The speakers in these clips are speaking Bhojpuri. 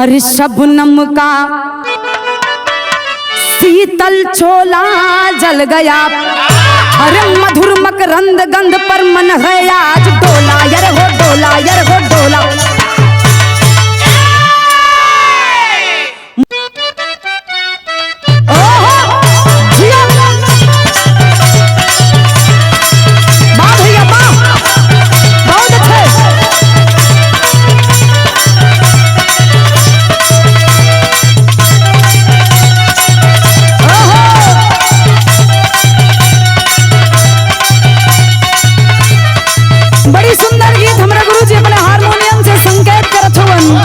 अरे शबनम का शीतल छोला जल गया, अरे मधुर मकरंद गंध पर मन है आज डोला, यार हो डोला, यार हो डोला। बड़ी सुंदर गीत हमारे गुरुजी अपने हारमोनियम से संकेत करत हवन।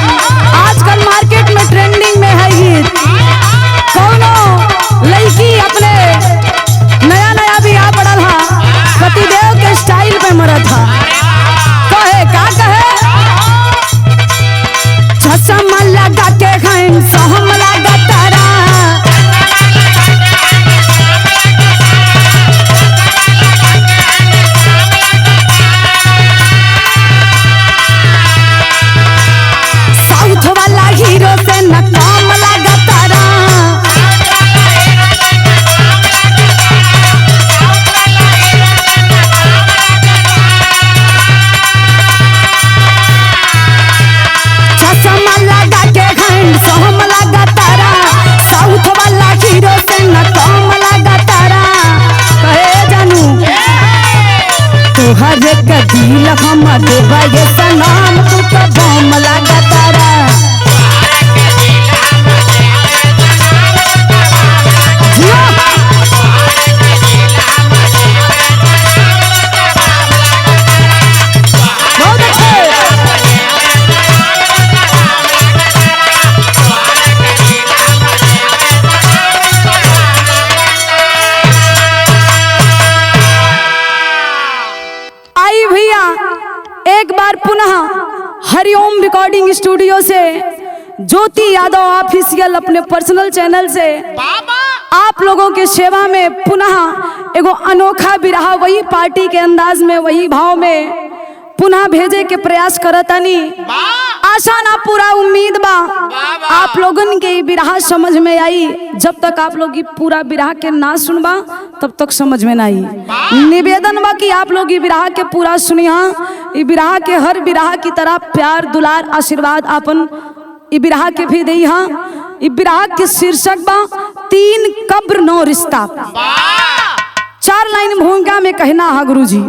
आजकल मार्केट में ट्रेंडिंग में है गीत। कौनो लड़की अपने नया नया बियाह पड़ल हा, पतिदेव के स्टाइल पे मरत हा, कहे का कहे चश्मा लगा के हैंडसम लगा तारा, हीरो से न काम लगा तारा, चश्मा लगा के हैंडसम लगा तारा, साउथ वाला हीरो से न काम लगा तारा। कहे जानू तुहरे के दिल हम देवा ये सलाम, तू तो बम लगा तारा। एक बार पुनः हरिओम रिकॉर्डिंग स्टूडियो से ज्योति यादव ऑफिशियल अपने पर्सनल चैनल से आप लोगों के सेवा में पुनः एगो अनोखा बिरहा वही पार्टी के अंदाज में वही भाव में पुनः भेजे के प्रयास करतानी। आशा ना पूरा उम्मीद बा आप लोगन के बिरहा समझ में आई। जब तक आप लोग पूरा बिरहा के ना सुनबा तब तक समझ में ना आई। निवेदन बा कि आप लोग बिरहा के पूरा सुनिया। बिरहा के हर बिरहा की तरह प्यार दुलार आशीर्वाद आपन बिरहा के भी दी। हाँ बिरहा के शीर्षक बा 3 कब्र 9 रिश्ता। 4 लाइन भूमिका में कहना है गुरुजी।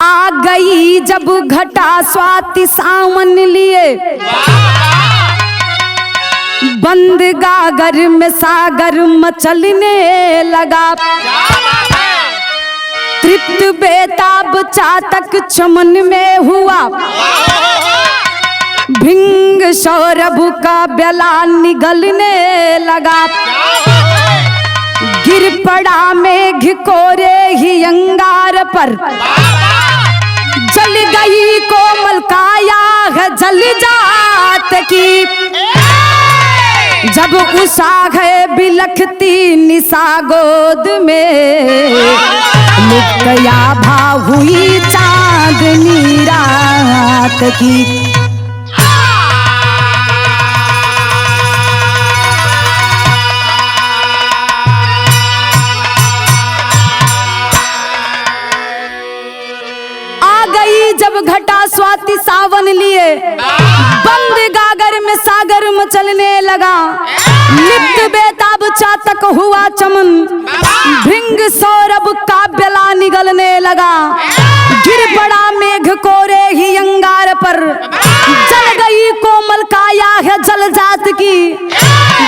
आ गई जब घटा स्वाति सावन लिए, बंद गागर में सागर मचलने लगा, तृप्त बेताब चातक चमन में हुआ, भिंग सौरभ का बेला निगलने लगा, गिर पड़ा मेघ कोरे ही अंगार पर, जल गई कोमल काया है जल जात की, जब उषा है बिलखती निशा गोद में, मुक्तया भाव हुई चांदनी रात की। जब घटा स्वाति सावन लिए, बंद गागर में सागर मचलने लगा, लिप्त बेताब चातक हुआ चमन, भिंग सौरभ का बेला निगलने लगा, गिर पड़ा मेघ कोरे ही अंगार पर, जल गई कोमल काया है जल जात की,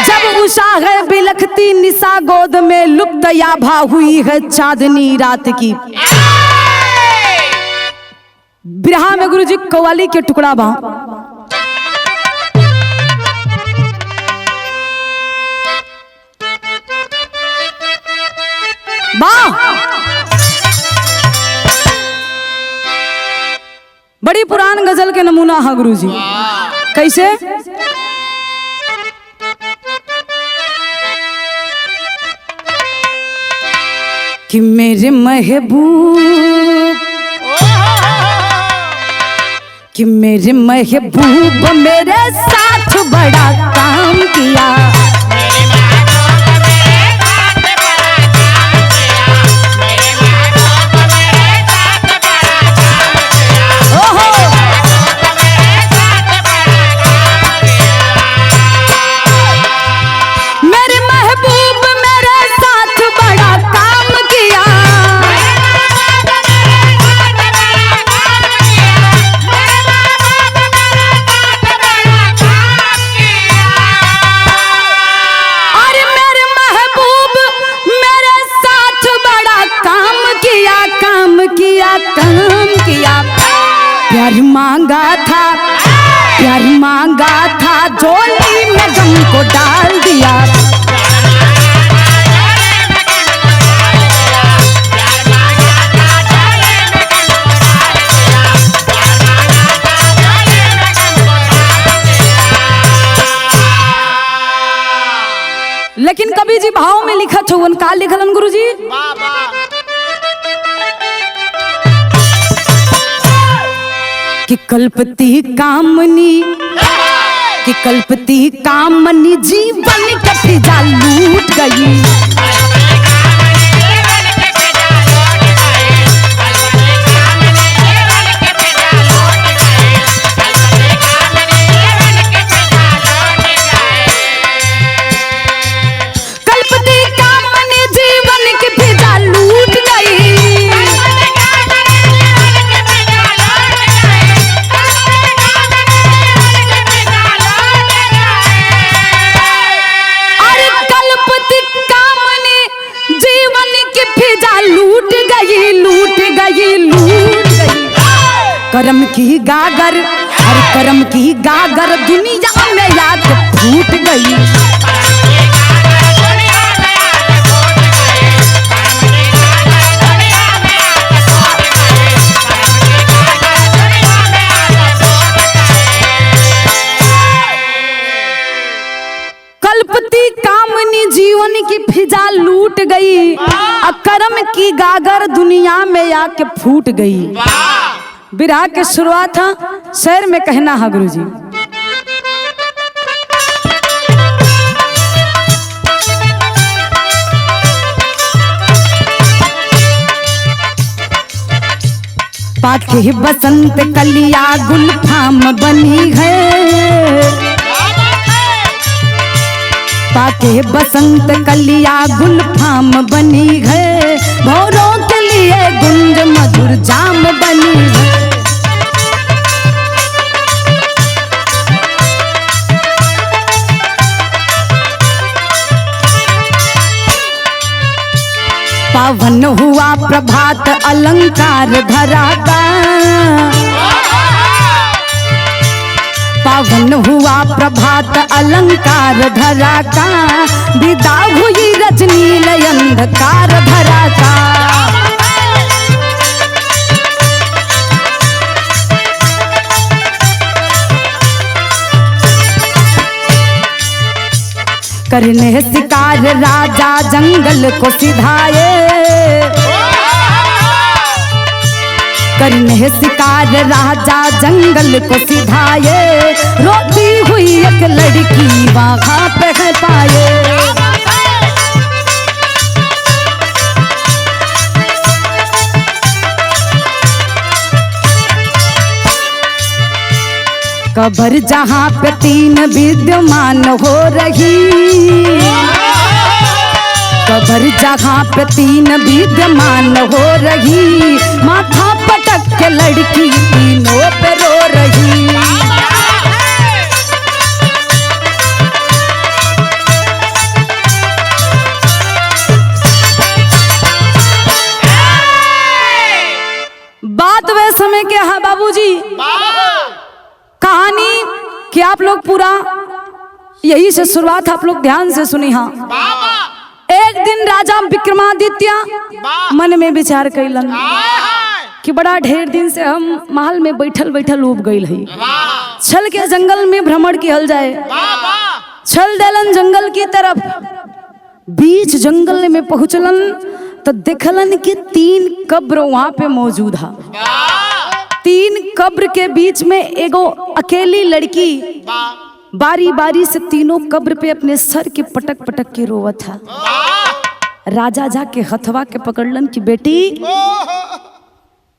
जब उषा है बिलखती निशा गोद में, लुप्त याभा हुई है चांदनी रात की। बिरहा में गुरुजी कव्वाली के टुकड़ा बा। बड़ी पुरान गजल के नमूना है गुरुजी। कैसे? कि मेरे महबूब कि मेरे महबूब मेरे साथ बड़ा काम किया। प्यार मांगा था झोली में गम को डाल दिया। लेकिन कभी जी भाव में लिखा छुवन का लिखलन गुरु जी कि कल्पती कामनी जीवन के फिजा लूट गई। कल्पती कामनी जीवन के फिजा लूट गई। करम की गागर हर करम की गागर दुनिया में याद फूट गई। कल्पती कामनी जीवन की फिजा लूट गई। करम की गागर दुनिया में आके फूट गई। विरह के शुरुआत था शेर में कहना है गुरु जी पाके बसंत कलिया गुलफाम बनी है। पाके बसंत कलिया गुलफाम बनी है। भौरों के लिए गुंज मधुर जाम बनी है। पावन हुआ प्रभात अलंकार धरा का। पावन हुआ प्रभात अलंकार धरा का। विदा हुई रजनी लय अंधकार धरा का। करने शिकार राजा जंगल को सिधाए। करने शिकार राजा जंगल को सिधाए। रोती हुई एक लड़की वहाँ पे है पाए। कब्र जहाँ पे तीन विद्यमान हो रही। कब्र जहाँ पे तीन विद्यमान हो रही। माथा पटक के लड़की तीनों पे रो रही। बात वे समय के है बाबूजी कहानी कि आप लोग पूरा यही से शुरुआत आप लोग ध्यान से सुनी। हाँ एक दिन राजा विक्रमादित्य मन में विचार कैलन कि बड़ा ढेर दिन से हम महल में बैठल बैठल उब गईल है। चल के जंगल में भ्रमण किया जाए। चल देलन जंगल की तरफ। बीच जंगल में पहुंचलन तो देखलन कि तीन कब्र वहां पे मौजूद है। तीन कब्र के बीच में एगो अकेली लड़की बारी बारी से तीनों कब्र पे अपने सर के पटक पटक के रोवत था। राजा जाके हथवा के पकड़लन की बेटी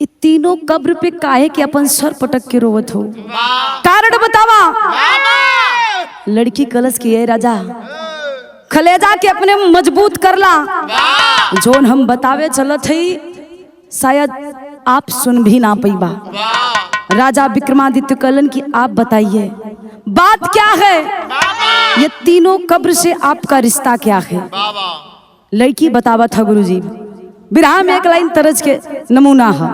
ये तीनों कब्र पे काहे के अपन सर पटक के रोवत हो, कारण बतावा। लड़की कलश की है राजा खलेजा के अपने मजबूत करला, जोन हम बतावे चलत हई शायद आप सुन भी ना पैबा। राजा विक्रमादित्य कहलन की आप बताइए बात क्या है, ये तीनों कब्र से आपका रिश्ता क्या है। लड़की बतावा था गुरुजी, बिरहा में एक लाइन तरज के नमूना है।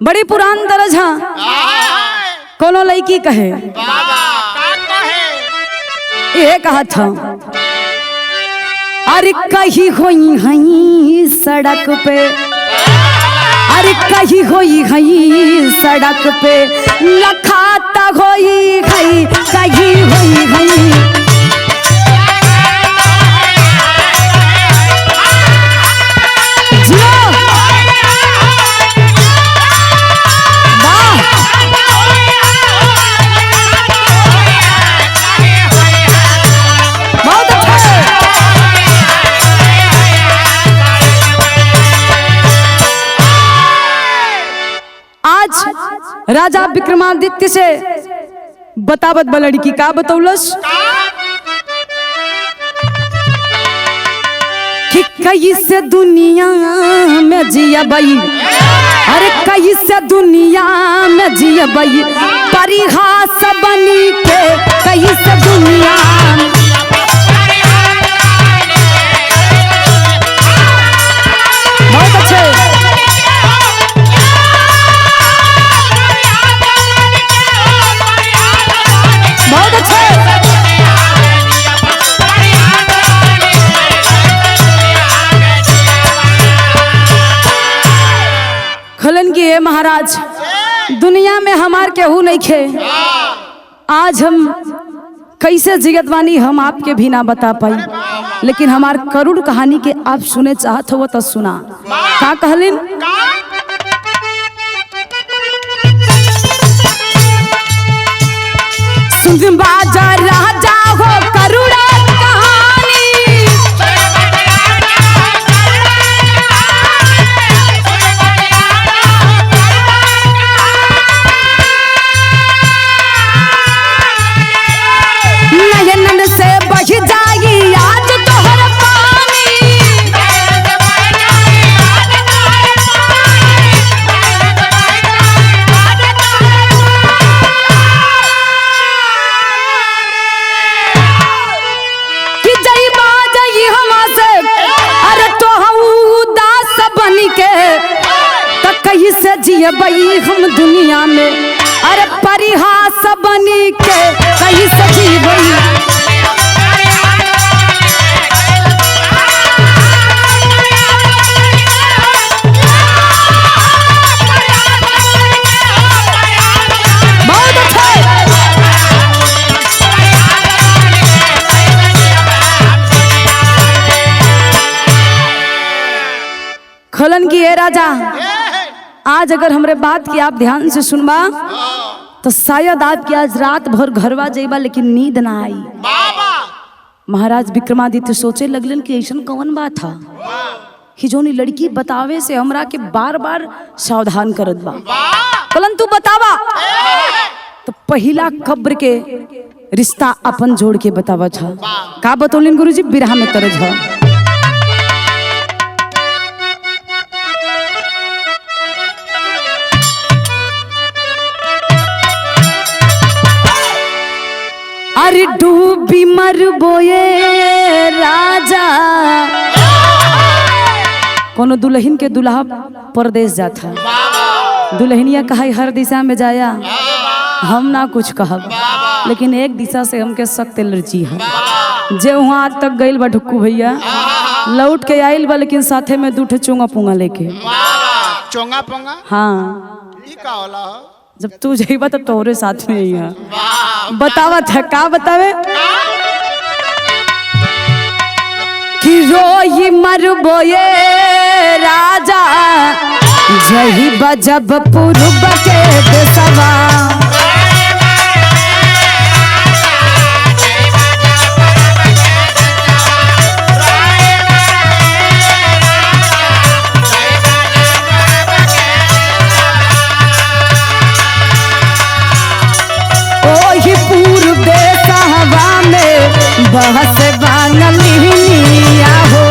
बड़ी पुरान दरज है, कोनो लड़की कहे ये कहा था, अरे कहीं होई हई सड़क पे, अरे कहीं होई हई सड़क पे लखाता होई हई, कहीं होई हई राजा विक्रमादित्य से बतावत बा लड़की का बतौलस कि कैसे दुनिया में जिया बई, अरे कैसे दुनिया में जिया बई परिहास बनी के, कैसे दुनिया बहुत अच्छे बहुत अच्छे। खलन की है महाराज दुनिया में हमार केहू नहीं खे, आज हम कैसे जिगत वानी हम आपके भी ना बता पाई, लेकिन हमार करुण कहानी के आप सुने चाहत हो तो सुना। का कहलिन सुन बाजा राजा हो करुणा कहानी, नयन से बह जाई आज तोहर पानी, कैसे जियबई हम दुनिया में, अरे परिहास बनी के कैसे जीवई। बहुत अच्छे खलन की है राजा, आज अगर हमरे बात की आप ध्यान से सुनबा तो शायद आपकी आज रात भर घरवा जेबा लेकिन नींद ना आई। महाराज विक्रमादित्य सोचे लगलन कि ऐसा कौन बात था कि जोनी लड़की बतावे से हमरा के बार बार सावधान करत बा। कलन तू बतावा तो पहला कब्र के रिश्ता अपन जोड़ के बतावा था। का बतौलिन गुरुजी बिरहा में तरज है। अरे डूबी मर बोए राजा, कोनो दुल्हन के दुल्हा परदेश जाता, दुल्हनिया कहा हर दिशा में जाया, हम ना कुछ कहब लेकिन एक दिशा से हमके सख्त एलर्जी है। जे वहाँ आज तक गईल बा ढुक्कू भैया लौट के आइल बा, लेकिन साथे में 2 चोंगा पुंगा लेके। चोंगा पुंगा हाँ ई का होला? जब तू जाइबा तो तोरे साथ में ही है। बतावत है का बतावे कि रोई मरबो ये राजा जही बजब पूर्व के देसवा ओही पूर्व देसवा में बहस बांगलिया हो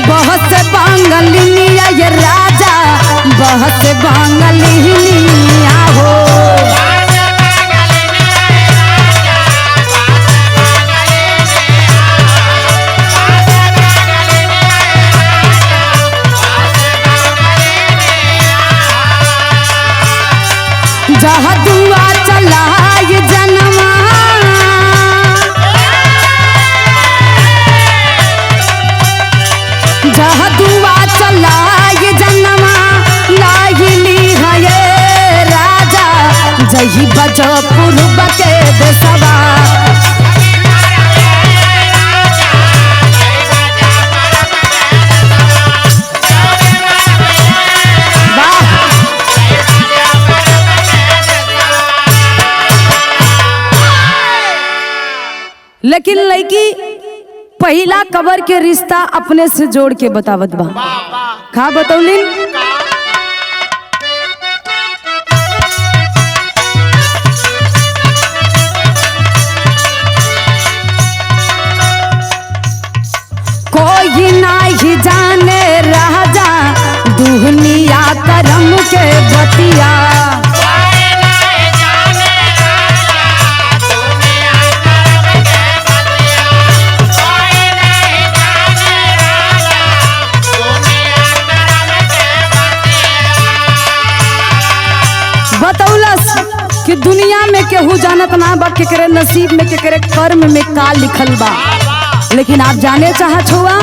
बहस बांगलिया ये राजा बहस बांगलिया हो जहाँ दुआ चला ये जनमा जहाँ दुआ चला ये जनमा लागिली है ये राजा जही बजो पूर्व के देसवा लेकिन लड़की पहला कबर के रिश्ता अपने से जोड़ के बतावत बा का बतौलिन कोई नहीं जाने राजा दुनिया करम के बतिया बतौलस कि दुनिया में केहू जानत ना बा केकरे नसीब में केकरे कर्म में का लिखल बा लेकिन आप जाने चाहत हुआ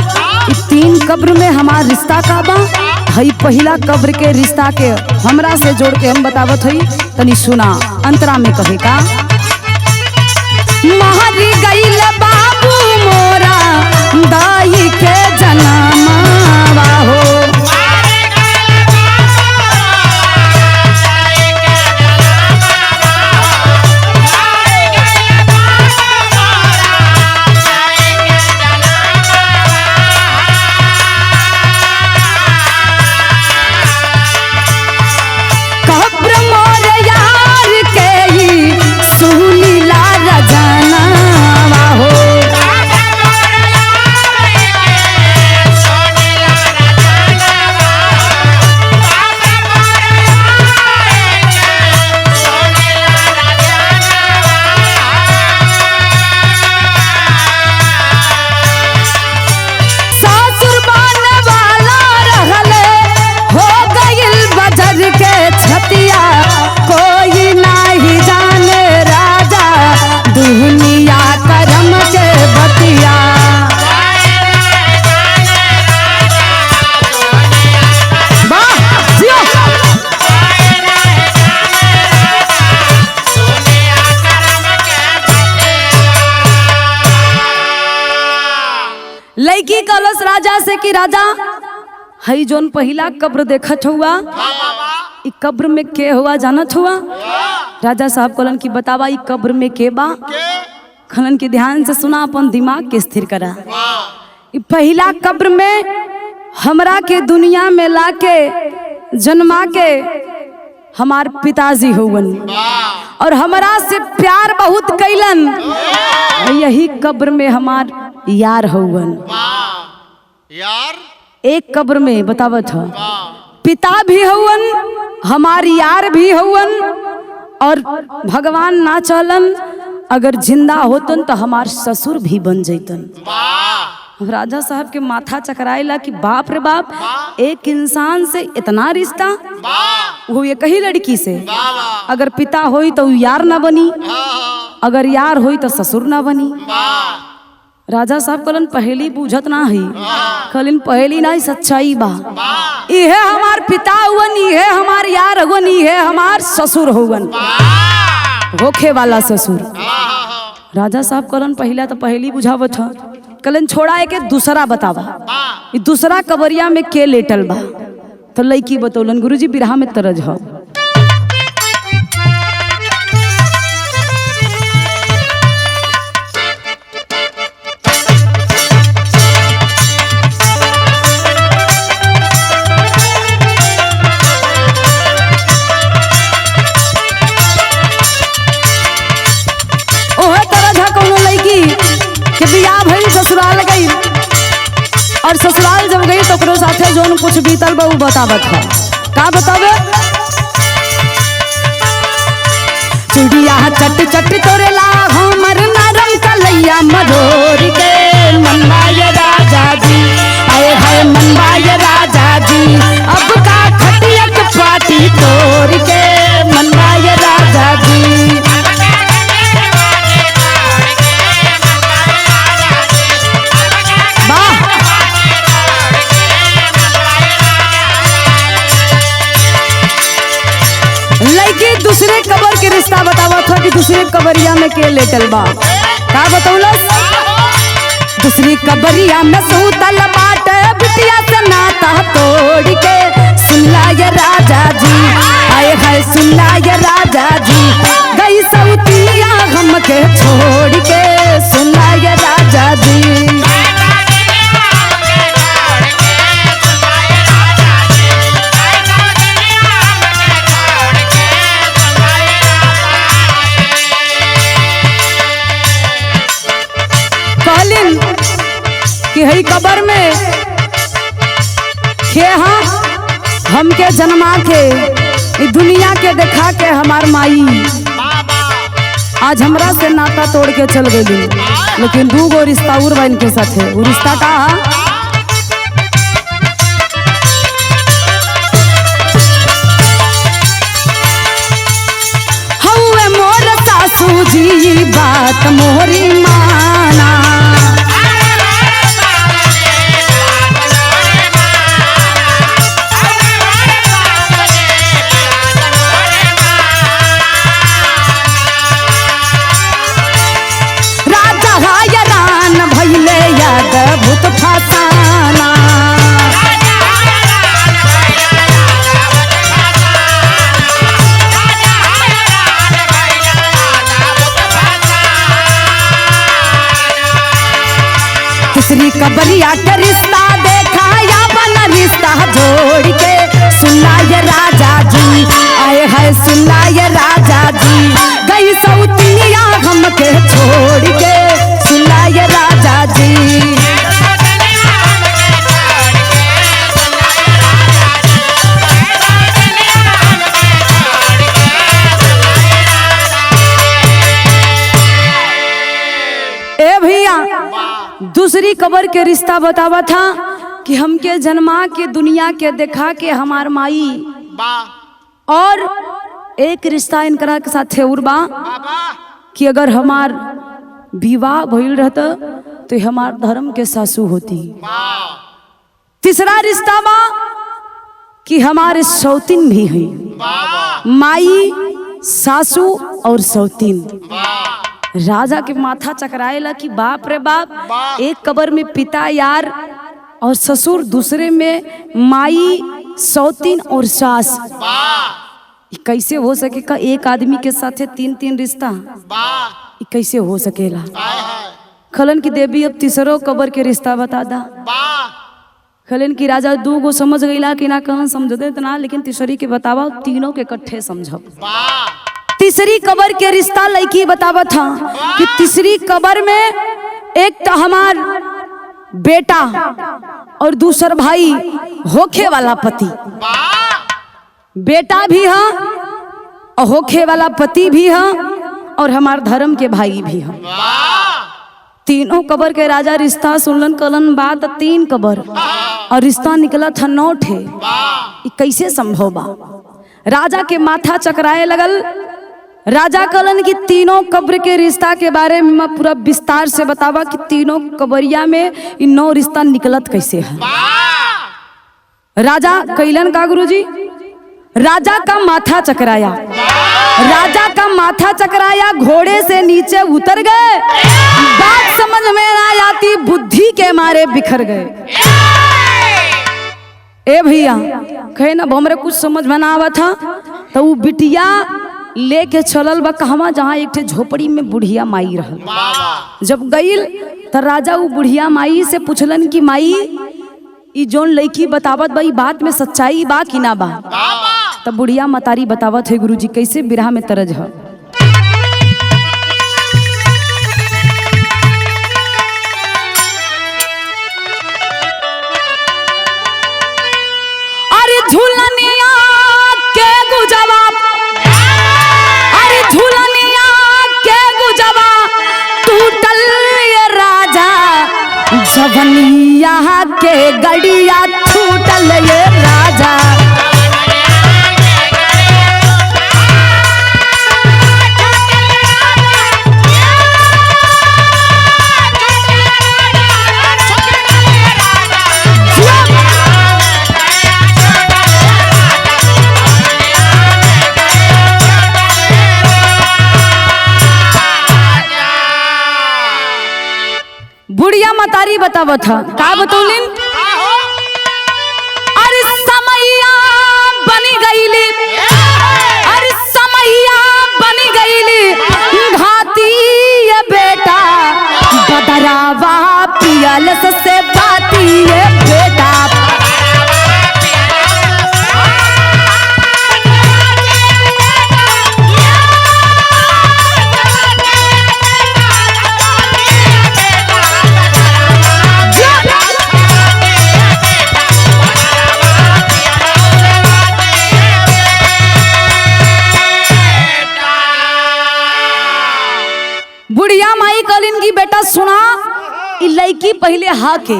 कि 3 कब्र में हमार रिश्ता का बा हई पहला कब्र के रिश्ता के हमरा से जोड़ के हम बतावत हई तनी सुना अंतरा में कहे का महरी गईल बाबू मोरा दाई के जनमवा हो लड़की कलश राजा से कि राजा हई जोन पहला कब्र देखत हुआ इ कब्र में के हुआ जानत हुआ राजा साहब कहलन कि बतावा इ कब्र में के बा खलन के ध्यान से सुना अपन दिमाग के स्थिर करा इ पहला कब्र में हमरा के दुनिया में लाके जन्मा के हमार पिताजी हुवन और हमरा से प्यार बहुत कैलन यही कब्र में हमार यार हुवन यार एक कब्र में बतावत है पिता भी हुवन हमार यार भी हुवन और भगवान ना चलन अगर जिंदा होतन तो हमार ससुर भी बन जैतन राजा साहब के माथा चकराएला कि बाप रे बाप, एक इंसान से इतना रिश्ता, वो एक ही लड़की से। अगर पिता होई तो यार ना बनी, अगर यार होई तो ससुर ना बनी। राजा साहब कहलन पहली बूझत ना है, कहलन पहली ना सच्चाई बा। इहे हमार पिता हुवन, इहे हमार यार हुवन, इहे हमार ससुर हुवन, होखे वाला ससुर। राजा साहब कहलन पहला तो पहली बुझावत ह, कहलन छोड़ा है के दूसरा बतावा, ये दूसरा कबरिया में के लेटल बा। तो लड़की बतौलन गुरुजी बिरहा में तरज ह। ससुराल गई और ससुराल जब गई तो ओकरो साथे जोन कुछ बीतल बा उ बतावत है। का बतावे? चिड़िया चट चट तोरेला हमर नरम कलैया मधोर के मनवाय राजा जी, आए हाय मनवाय राजा जी, अब का खटिया के पाटी तोड़ के मनवाय राजा जी। दूसरे कबर के रिश्ता बतावा था कि दूसरे कबरिया में के लेटल बा। का बतौलस? दूसरी कबरिया में सूतल बाटे बिटिया से नाता तोड़ के, सुनला ये राजा जी, आए हाय सुनला ये राजा जी, गई सौतिया हमके छोड़ के, सुनला ये राजा जी। कि हई कबर में खे हमके जन्मा के दुनिया के देखा के हमार माई आज हमरा से नाता तोड़ के चल गई, लेकिन दूगो रिश्ता और बन के साथ है। वो रिश्ता का हउए मोर सासू जी बात मोरी माना, भूत फसाना। तीसरी कबरिया के रिश्ता देखा या बना रिश्ता जोड़ के, सुनला ये राजा जी, आए हाय सुनला ये राजा जी, गई सौतिया हमके छोड़ के, सुनला ये राजा जी। दूसरी कबर के रिश्ता बतावा था कि हमके जन्मा के दुनिया के देखा के हमार माई, और एक रिश्ता इनकरा के साथ है उर्बा कि अगर हमार विवाह भइल रहता तो हमार धर्म के सासू होती। तीसरा रिश्ता बा कि हमारे सौतीन भी है, माई सासू और सौतीन। राजा के माथा चकराएला कि बाप रे बाप, एक कबर में पिता यार और ससुर, दूसरे में माई सौतीन और सास। कैसे हो सकेगा एक आदमी के साथ तीन तीन रिश्ता? कैसे हो सकेला? खलन की देवी अब तीसरो कबर के रिश्ता बता दा। खलन की राजा दू गो समझ गईला कि ना कहाँ समझ दे इतना, लेकिन तीसरी के बतावा तीनों के इकट्ठे समझब। तीसरी कबर के रिश्ता लड़की बतावा था कि तीसरी कबर में एक तो हमार बेटा और दूसर भाई होखे वाला पति, बेटा भी है और होखे वाला पति भी है और हमार धर्म के भाई भी है। तीनों कबर के राजा रिश्ता सुनलन कलन बात 3 कबर और रिश्ता निकला था 9 ठे। ई कैसे संभव बा? राजा के माथा चकराए लगल। राजा कलन की तीनों कब्र के रिश्ता के बारे में मैं पूरा विस्तार से बतावा कि तीनों कबरिया में इन 9 रिश्ता निकलत कैसे है। राजा कैलन का गुरुजी, राजा का माथा चकराया। राजा का माथा चकराया, घोड़े से नीचे उतर गए। बात समझ में ना आती, बुद्धि के मारे बिखर गए। ए भैया कहे ना हमरे कुछ समझ में ना आवा था तो वो बिटिया लेके चलल बा कहवा, जहाँ एक ठे झोपड़ी में बुढ़िया माई रहल। जब गईल तो राजा वो बुढ़िया माई से पूछलन कि माई ई जोन लड़की बतावत बा, ई बात में सच्चाई बा कि ना बा? तब बुढ़िया मतारी बतावत है गुरुजी कैसे बिरहा में तरज है। अरे झूलनिया के गुजवा, अरे झूलनिया के गुजवा टूटल ये राजा, जवनिया के गड़िया छूटल ये राजा। बुढ़िया मतारी बतावत था का बतौलिन? अरे समैया बनी गईली, अरे समैया बनी गईली घाती ये बेटा, बदरावा पियल से बाती ये बेटा। बुढ़िया माई कलिन की बेटा सुना, ई लड़की पहले हा के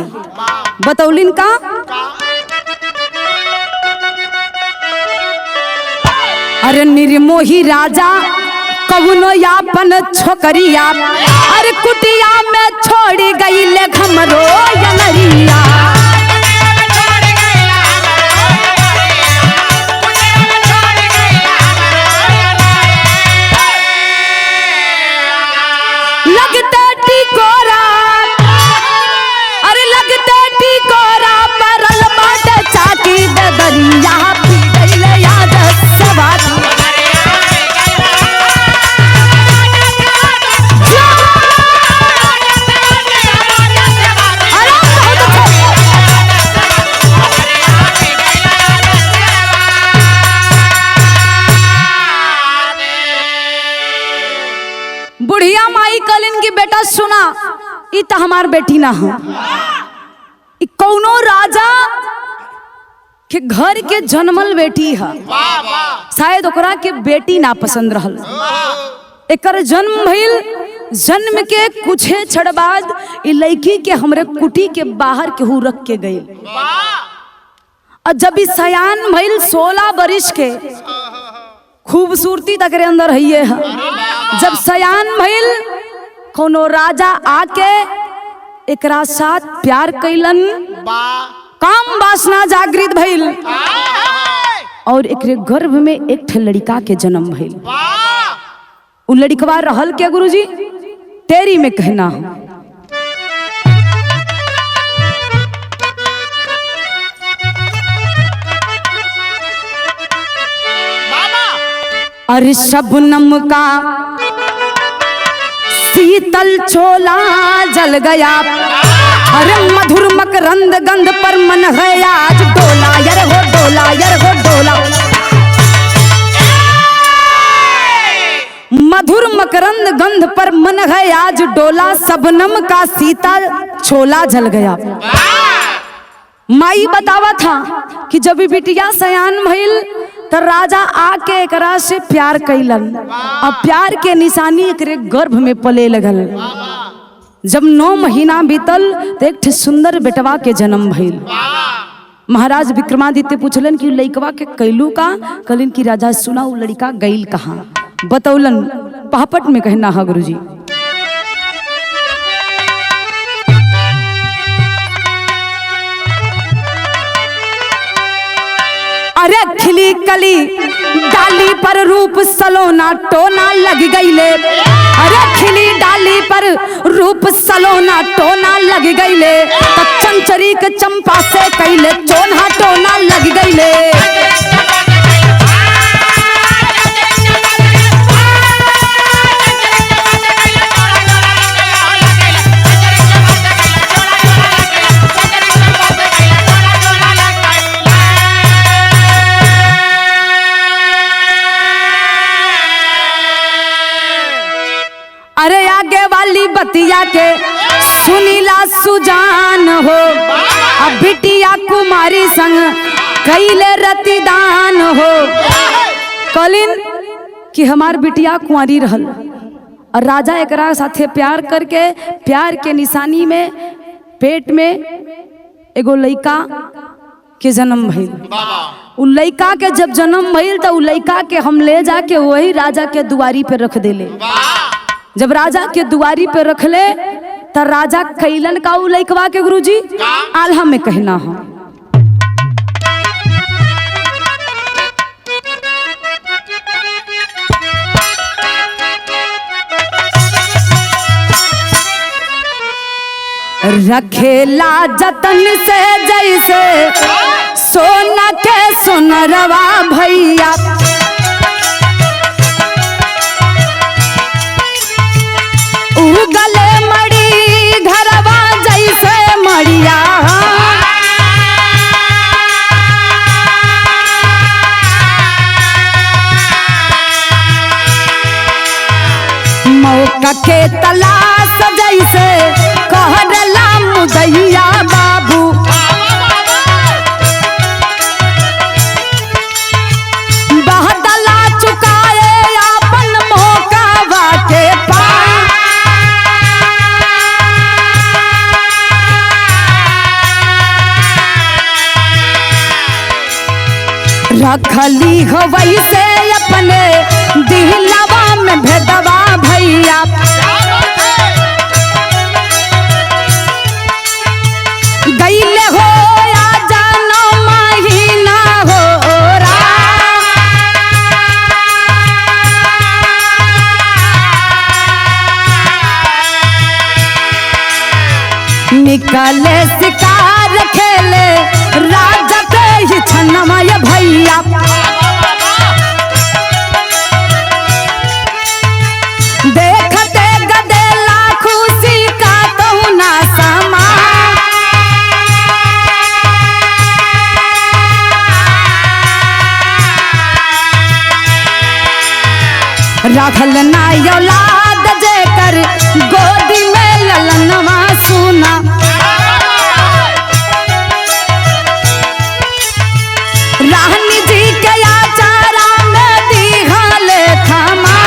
बतौलिन का? अरे निर्मोही राजा कवनो यापन छोकरिया, अरे कुटिया में छोड़ी गई ले घमरो यनरिया। लगते टिकोरा, अरे लगते टिकोरा परल बाटे चाकी दे दरिया, पी गईले याद सवारी। बुढ़िया माई कलिन की बेटा सुना, ई तो हमार बेटी ना हो, ई कौनो राजा के घर के जन्मल बेटी है। शायद ओकरा के बेटी ना पसंद रहल। एकर जन्म भइल, जन्म के कुछे क्षण बाद ई लड़की के हमरे कुटी के बाहर केहू रख के गई। और जब ई सयान भइल 16 बरिस के, खूबसूरती तक रे अंदर है। जब सयान भइल कोनो राजा आके एकरा साथ प्यार कैलन, काम वासना जागृत भइल और एकरे गर्भ में एक ठे लड़का के जन्म भइल। उ लड़कवा रहल के गुरुजी तेरी में कहना हो। अरे शबनम का शीतल चोला जल गया, अरे मधुर मकरंद गंध पर मन है आज डोला, यर हो डोला, यर हो डोला। मधुर मकरंद गंध पर मन है आज डोला, शबनम का शीतल चोला जल गया। माई बतावा था कि जब बिटिया सयान भइल तो राजा आके एकरा से प्यार कैलन और प्यार के निशानी एकरे गर्भ में पले लगल। जब 9 महीना बीतल तो एक सुंदर बेटवा के जन्म भइल। महाराज विक्रमादित्य पूछलन कि लइकवा के कैलू का? कहलिन कि राजा सुना उ लड़का गईल कहाँ? बतौलन पापट में कहना है गुरुजी। अरे खिली कली डाली पर रूप सलोना टोना लग गईले। अरे खिली डाली पर रूप सलोना टोना लग गईले। तो चंचरी के चंपा से कैले चोना टोना लग गईले। अरे आगे वाली बतिया के सुनीला सुजान हो। अब बिटिया कुमारी संग कैले रतिदान हो। कहलिन कि हमार बिटिया कुंवारी रहल और राजा एकरा साथे प्यार करके प्यार के निशानी में पेट में एगो लइका के जन्म भइल। उ लइका के जब जन्म भइल तो उ लइका के हम ले जाके वही राजा के दुआरी पे रख देले। जब राजा के दुआरी पे रखले तो राजा कैलन का उ लइकवा के गुरुजी आल्हा में कहना है। रखेला जतन से जैसे सोना के सोनरवा भैया। गले मड़ी घरवा जैसे मड़िया। मौका के तलाश जैसे कहला मुदैया बाबू। बहदला चुकाए अपन मौका बाटे पा। रखली हो वैसे अपने दिलवा में भेदवा भैया। गईले हो या जानो महीना हो रा। निकले शिकार खेले राजा के ही छन्नमय भैया। देखते गदेला खुशी का तो ना समा। राखल ना औलाद जेकर गोदी में ललनवा सुना। रानी जी के आचारा में दिखले थमा।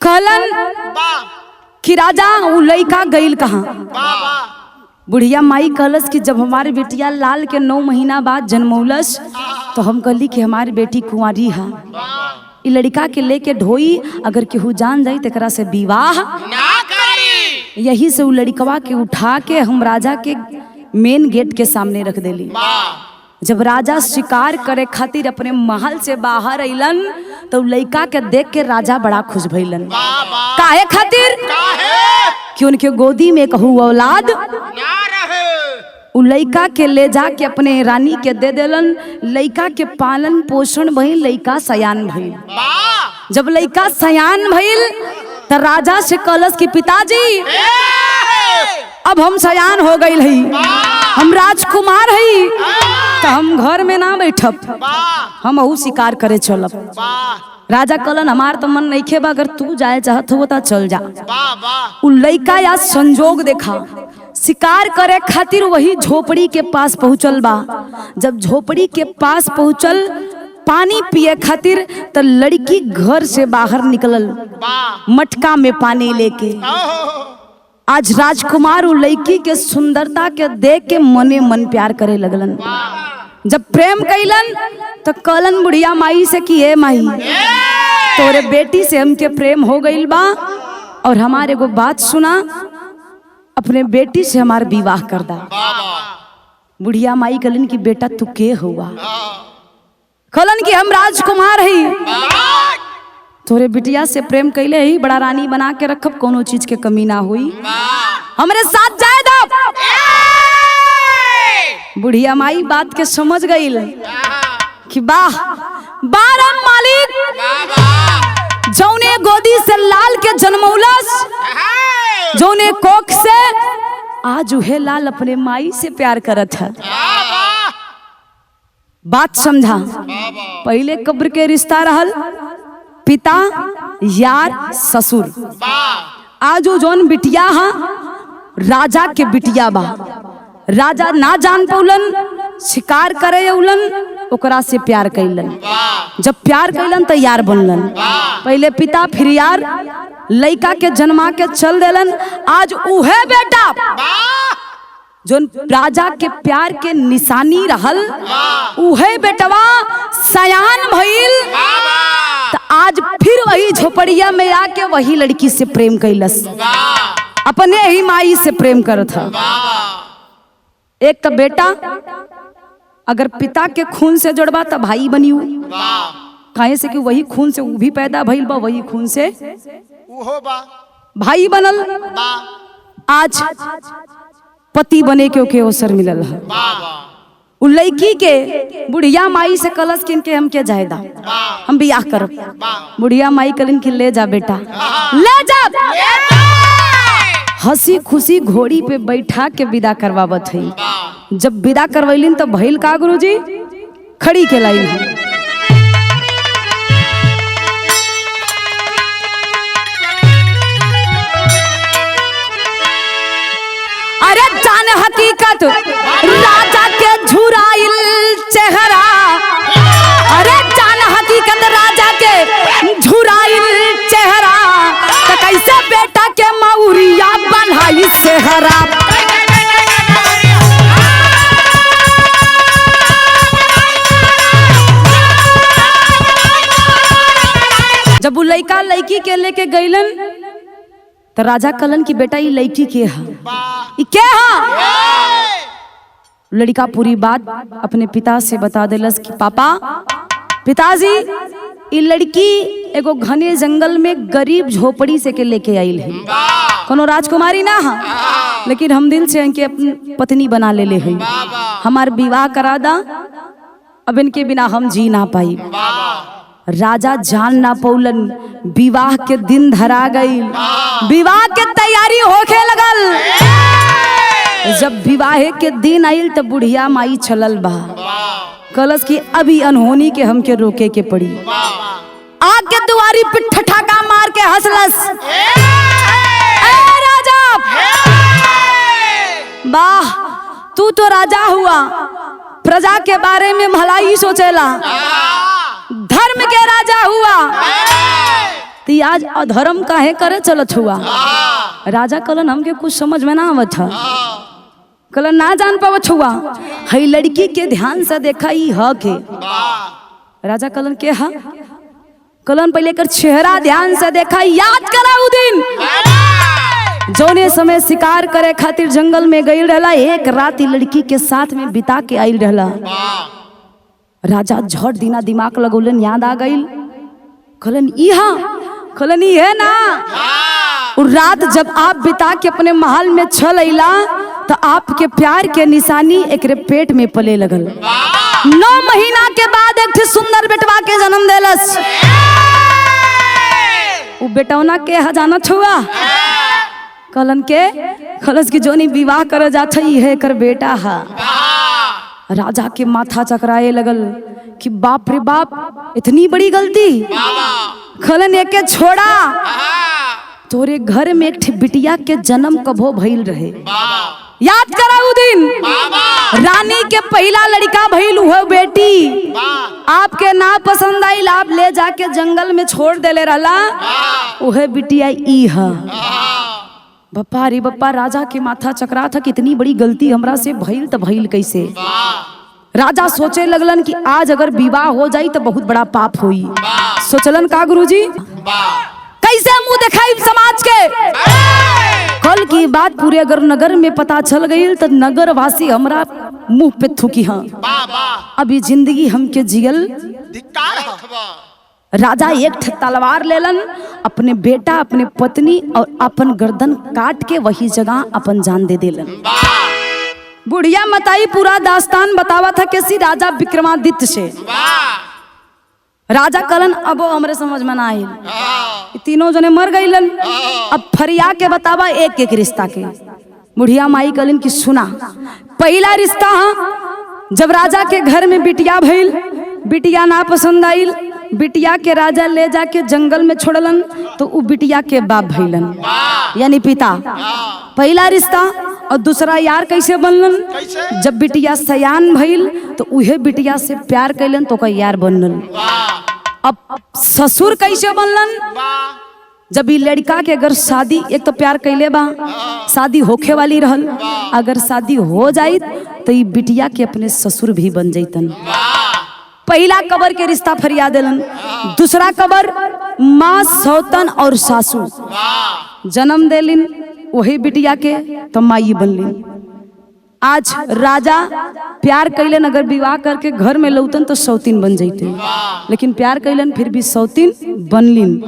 कहलन कि राजा उ लइका गईल कहाँ? बुढ़िया माई कहलस कि जब हमारे बेटिया लाल के 9 महीना बाद जन्मौलस तो हम कहली कि हमारी बेटी कुंवारी है। इ लड़का के लेके ढोई अगर केहू जान जाई तकरा से विवाह ना करी। यही से उ लड़कवा के उठा के हम राजा के मेन गेट के सामने रख देली। जब राजा शिकार करे खातिर अपने महल से बाहर अइलन तो लड़का के देख के राजा बड़ा खुश भइलन। काहे खातिर? कि उनके गोदी में कहू औलाद ना रहे। उ लइका के ले जाके अपने रानी के दे देलन। लइका के पालन पोषण भइल, लइका सयान भइल। जब लइका सयान भइल तो राजा से कहलस कि पिताजी अब हम सयान हो गइल हई, हम राजकुमार हई, तो हम घर में ना बैठब, हम अहू शिकार करे चलब। राजा कहलन हमार तो मन नहीं खेबा, अगर तू जाए चाहत हो तो चल जा। उ लइका या संजोग देखा, शिकार करे खातिर वही झोपड़ी के पास पहुंचल बा। जब झोपड़ी के पास पहुंचल पानी पिए खातिर तो लड़की घर से बाहर निकलल मटका में पानी लेके। आज राजकुमार उ लड़की के सुंदरता के देख के मने मन प्यार करे लगलन। जब प्रेम कैलन तो कहलन बुढ़िया माई से कि हे माई, तोरे बेटी से हमके प्रेम हो गईल बा और हमारे को बात सुना, अपने बेटी से हमार विवाह कर दा। बुढ़िया माई कहलन कि बेटा तू के हुआ? कहलन कि हम राजकुमार ही, तोरे बिटिया से प्रेम कैले ही, बड़ा रानी बना के रखब, कोनो चीज के कमी ना हुई, हमरे साथ जाए दो। बुढ़िया माई बात के समझ गईल कि वाह बारम मालिक, जौने गोदी से लाल के जन्मौलस, जौने कोख से आज उहे लाल अपने माई से प्यार करत है। बात समझा, पहले कब्र के रिश्ता रहल पिता यार ससुर। आज वो जौन बिटिया हा राजा के बिटिया बा। राजा ना जान पौलन, शिकार करे उलन, ओकरा से प्यार कैलन। जब प्यार कैलन तो यार बनलन। पहले पिता फिर यार, लड़का के जन्मा के चल देलन। आज उहे बेटा जो राजा के प्यार के निशानी रहल, उहे बेटवा सयान भइल तो आज फिर वही झोपड़िया में आके वही लड़की से प्रेम कैलस, अपने ही माई से प्रेम करत था। एक तो बेटा अगर पिता के खून से जुड़बा तो भाई बनियो, काहे से कि वही खून से वो भी पैदा भइल बा, वही खून से भाई बनल। आज पति बने के ओके अवसर मिलल है। उ लड़की के बुढ़िया माई से कलश किन के हम के जायदा, हम बियाह करब। बुढ़िया माई कलिन कि ले जा बेटा, ले जा। हंसी खुशी घोड़ी पे बैठा के विदा करवावत है। जब विदा करवैलिन तो भइल का गुरुजी, खड़ी के लाइन है। अरे जान हकीकत राजा के झुराइल चेहरा, अरे जान हकीकत राजा के झुराइल चेहरा, तो कैसे बेटा के मौरिया बनाई सेहरा। जब वो लड़का लड़की के लेके गईलन तो राजा कहलन कि बेटा ये लड़की के है, ये क्या है? लड़का पूरी बात अपने पिता से बता देलस कि पापा, पिताजी, ये लड़की एगो घने जंगल में गरीब झोपड़ी से के लेके आइल है, कोनो राजकुमारी ना है, लेकिन हम दिल से इनके अपनी पत्नी बना ले है। हमार विवाह करा दा, अब इनके बिना हम जी ना पाई। राजा जान ना पौलन, विवाह के दिन धरा गई, विवाह के तैयारी होके लगल। जब विवाह के दिन आइल तो बुढ़िया माई चलल बा, कलश की अभी अनहोनी के हमके रोके के पड़ी। आग के दुआरी पे ठठाका मार के हंसलस, राजा, वाह तू तो राजा हुआ, प्रजा के बारे में भलाई सोचेला, धर्म के राजा हुआ, तो आज अधर्म काहे करे चलत हुआ? राजा कहलन हमके कुछ समझ में ना आवत है, कहलन ना जान पावत हुआ। हई लड़की के ध्यान से देखा ही ह के। राजा कहलन के हा? कहलन पहले कर चेहरा ध्यान से देखा, याद करा उ दिन जौने समय शिकार करे खातिर जंगल में गई रहला, एक रात लड़की के साथ में बिता के आइल रहला। राजा झट दिना दिमाग लगौलन, याद आ गई। कहलन इहा, कहलन है ना रात जब आप बिता के अपने महल में चल अइला तो आपके प्यार के निशानी एकरे पेट में पले लगल। 9 महीना के बाद एक सुंदर बेटवा के जन्म देलस। वो बेटौना के हजाना छुआ, कहलन के खलस की जोनी विवाह कर जात है कर बेटा है। राजा के माथा चकराए लगल कि बाप रे बाप, इतनी बड़ी गलती। खलन एके छोड़ा, तोरे घर में एक बिटिया के जन्म कभो भइल रहे, याद कराऊ दिन बाबा रानी के पहला लड़का भइल हुआ बेटी, वाह आपके ना पसंद आई, आप ले जाके जंगल में छोड़ देले रहला, उहे बिटिया ई है। बप्पा रे बप्पा, राजा के माथा चकरा था, कितनी बड़ी गलती हमरा से भइल, तो भइल कैसे। राजा सोचे लगलन कि आज अगर विवाह हो जाई तो बहुत बड़ा पाप होई। सोचलन का गुरुजी, कैसे मुंह दिखाई समाज के। कल की बात पूरे अगर नगर में पता चल गई तो नगर वासी हमरा मुंह पे थूकी। हाँ अभी जिंदगी हमके जियल। राजा एक तलवार लेलन, अपने बेटा, अपने पत्नी और अपन गर्दन काट के वही जगह अपन जान दे देलन। बुढ़िया मताई पूरा दास्तान बतावा था कैसी राजा विक्रमादित्य से। राजा कलन अब हमरे समझ में ना आयल, तीनों जने मर गईलन। अब फरिया के बतावा एक एक रिश्ता के। बुढ़िया माई कलन की सुना, पहला रिश्ता जब राजा के घर में बिटिया भइल, बिटिया ना पसंद आइल, बिटिया के राजा ले जाके जंगल में छोड़लन, तो उ बिटिया के बाप भइलन यानी पिता। पहला रिश्ता। और दूसरा यार कैसे बनलन, जब बिटिया सयान भइल तो उहे बिटिया से प्यार कैलन तो का यार बनलन। अब ससुर कैसे बनलन, जब ये लड़का के अगर शादी, एक तो प्यार कैले बा, शादी होखे वाली रहल, अगर शादी हो जाई तो ये बिटिया के अपने ससुर भी बन जैतन। पहला कबर के रिश्ता फरिया देलन। दूसरा कबर माँ सौतन और सासू जन्म देलिन, वही बिटिया के तो माई बनलिन। आज राजा प्यार कैलन, अगर विवाह करके घर में लौतन तो सौतीन बन जैते, लेकिन प्यार कैलन फिर भी सौतीन बनलिन।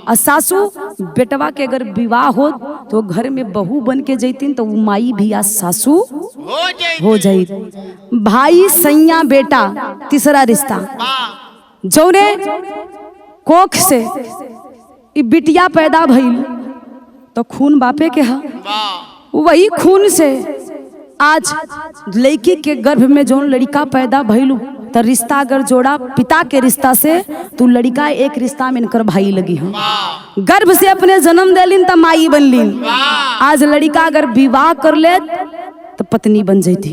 और सासू बेटवा के अगर विवाह हो तो घर में बहू बन के जैतीन, तो वो माई भी आज सासू हो जाई। भाई सैया बेटा, तीसरा रिश्ता। जौने कोख से बिटिया पैदा भइल तो खून बापे के है, वही खून से आज लड़की के गर्भ में जो लड़का पैदा भइल तो रिश्ता अगर जोड़ा पिता के रिश्ता से तो लड़का एक रिश्ता में इनकर भाई लगी है। गर्भ से अपने जन्म देलिन तो माई बनलिन। आज लड़का अगर विवाह कर ले तो पत्नी बन जाती।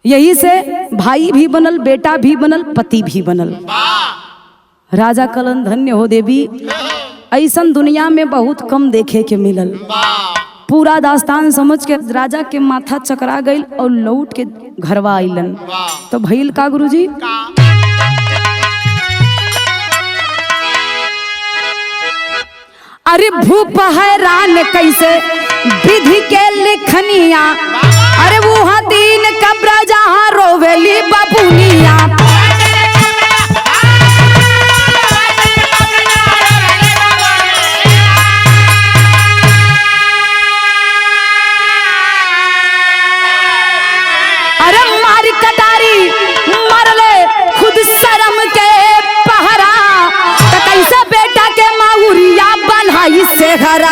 यही से भाई भी बनल, बेटा भी बनल, पति भी बनल। राजा कलन धन्य हो देवी, ऐसन दुनिया में बहुत कम देखे के मिलल। पूरा दास्तान समझ के राजा के माथा चकरा गई और लौट के घरवा आइलन। तो भइल का गुरुजी, अरे भूप हैरान कैसे विधि के लिखनिया, अरे वो दीन कब्र जहाँ रोवेली बबुनिया। से हरा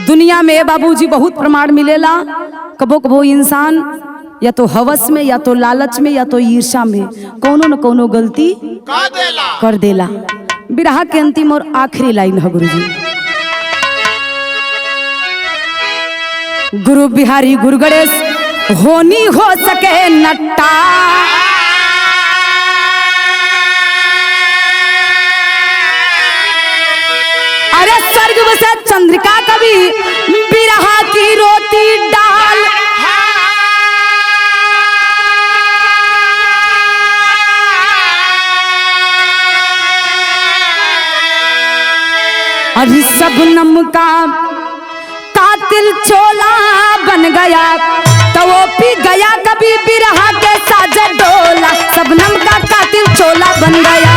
दुनिया में बाबूजी बहुत प्रमाण मिलेला। कबो कबो इंसान या तो हवस में, या तो लालच में, या तो ईर्ष्या में कोनो न कोनो गलती कर देला। बिरहा के अंतिम और आखिरी लाइन है गुरुजी, गुरु बिहारी गुरु गणेश होनी हो सके नट्टा, अरे स्वर्ग बसे चंद्रिका कवि बिरहा की रोटी डाल। अभी सबनम का कातिल चोला बन गया, तो वो पी गया कभी बिरहा के साज डोला। सबनम का कातिल चोला बन गया।